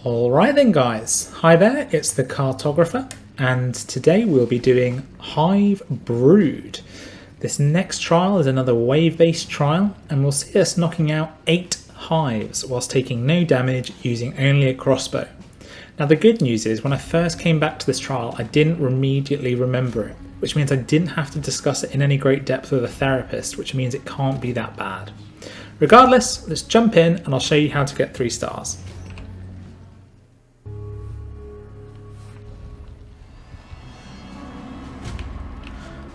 Alright then guys, hi there, it's the Cartographer, and today we'll be doing Hive Brood. This next trial is another wave-based trial, and we'll see us knocking out 8 hives whilst taking no damage using only a crossbow. Now the good news is, when I first came back to this trial, I didn't immediately remember it, which means I didn't have to discuss it in any great depth with a therapist, which means it can't be that bad. Regardless, let's jump in and I'll show you how to get 3 stars.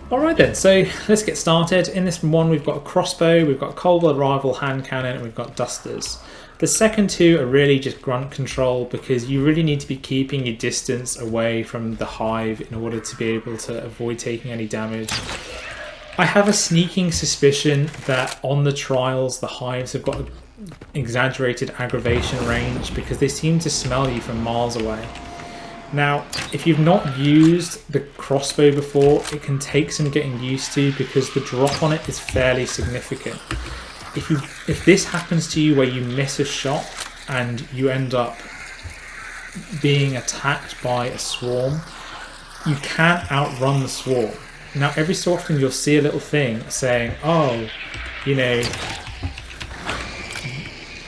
Alright then, so let's get started. In this one we've got a crossbow, we've got a cold blood rival hand cannon, and we've got dusters. The second two are really just grunt control because you really need to be keeping your distance away from the hive in order to be able to avoid taking any damage. I have a sneaking suspicion that on the trials the hives have got an exaggerated aggravation range because they seem to smell you from miles away. Now, if you've not used the crossbow before, it can take some getting used to because the drop on it is fairly significant. If this happens to you where you miss a shot and you end up being attacked by a swarm, you can't outrun the swarm. Now, every so often you'll see a little thing saying, oh, you know,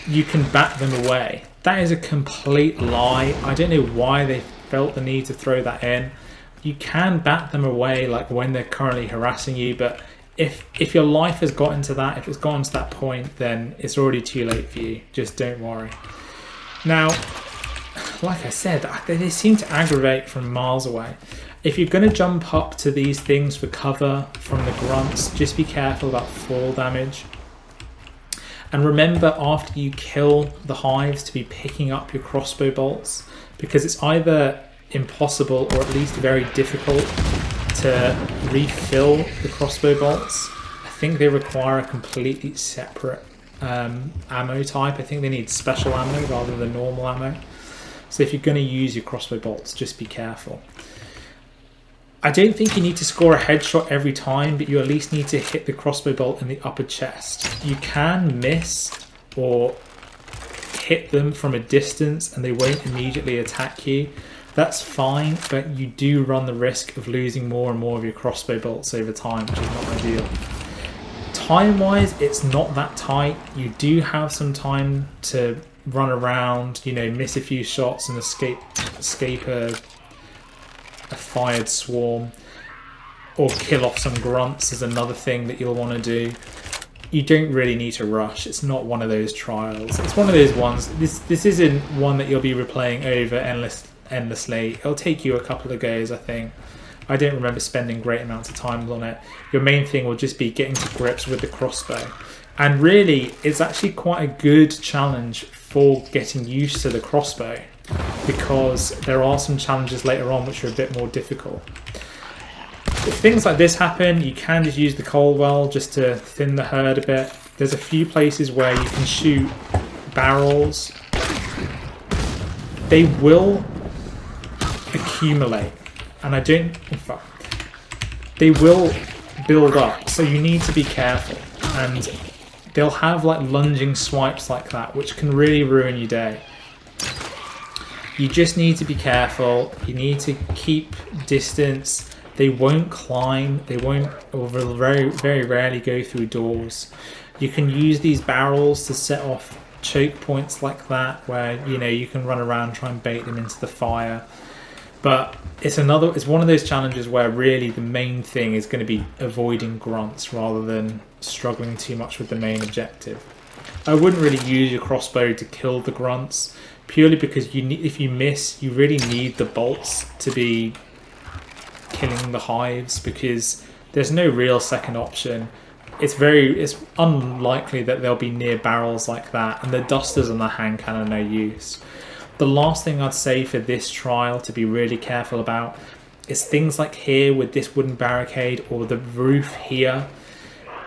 you can bat them away. That is a complete lie. I don't know why they felt the need to throw that in. You can bat them away like when they're currently harassing you, but if your life has gotten to that, if it's gotten to that point, then it's already too late for you. Just don't worry. Now, like I said, they seem to aggravate from miles away. If you're going to jump up to these things for cover from the grunts, just be careful about fall damage. And remember, after you kill the hives, to be picking up your crossbow bolts, because it's either impossible or at least very difficult to refill the crossbow bolts. I think they require a completely separate ammo type. I think they need special ammo rather than normal ammo. So if you're going to use your crossbow bolts, just be careful. I don't think you need to score a headshot every time, but you at least need to hit the crossbow bolt in the upper chest. You can miss or hit them from a distance and they won't immediately attack you. That's fine, but you do run the risk of losing more and more of your crossbow bolts over time, which is not ideal. Time-wise, it's not that tight. You do have some time to run around, you know, miss a few shots and escape a fired swarm, or kill off some grunts is another thing that you'll want to do. You don't really need to rush. It's not one of those trials. It's one of those ones. This isn't one that you'll be replaying over endlessly. It'll take you a couple of goes, I think. I don't remember spending great amounts of time on it. Your main thing will just be getting to grips with the crossbow. And really, it's actually quite a good challenge for getting used to the crossbow, because there are some challenges later on which are a bit more difficult. If things like this happen, you can just use the cold well just to thin the herd a bit. There's a few places where you can shoot barrels. They will accumulate, and they will build up, so you need to be careful. And they'll have like lunging swipes like that, which can really ruin your day. You just need to be careful. You need to keep distance. They won't climb. They won't, or very, very rarely go through doors. You can use these barrels to set off choke points like that, where you can run around and try and bait them into the fire. But it's one of those challenges where really the main thing is going to be avoiding grunts rather than struggling too much with the main objective. I wouldn't really use your crossbow to kill the grunts, purely because if you miss, you really need the bolts to be killing the hives, because there's no real second option. It's unlikely that they'll be near barrels like that, and the dusters and the hand cannon are no use. The last thing I'd say for this trial to be really careful about is things like here with this wooden barricade, or the roof here.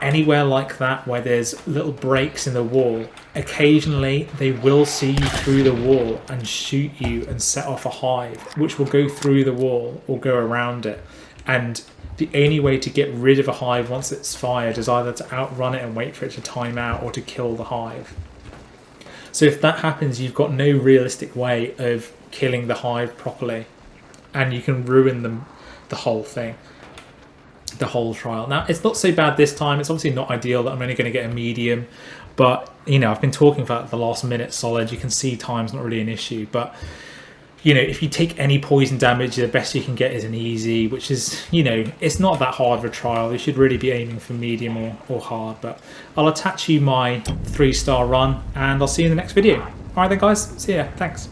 Anywhere like that where there's little breaks in the wall, occasionally they will see you through the wall and shoot you and set off a hive, which will go through the wall or go around it. And the only way to get rid of a hive once it's fired is either to outrun it and wait for it to time out, or to kill the hive. So if that happens, you've got no realistic way of killing the hive properly, and you can ruin the whole thing, the whole trial. Now, it's not so bad this time. It's obviously not ideal that I'm only going to get a medium, but you know, I've been talking for the last minute solid. You can see time's not really an issue, but you know, if you take any poison damage, the best you can get is an easy, which is, you know, it's not that hard of a trial. You should really be aiming for medium or hard, but I'll attach you my 3-star run and I'll see you in the next video. All right then guys, see ya, thanks.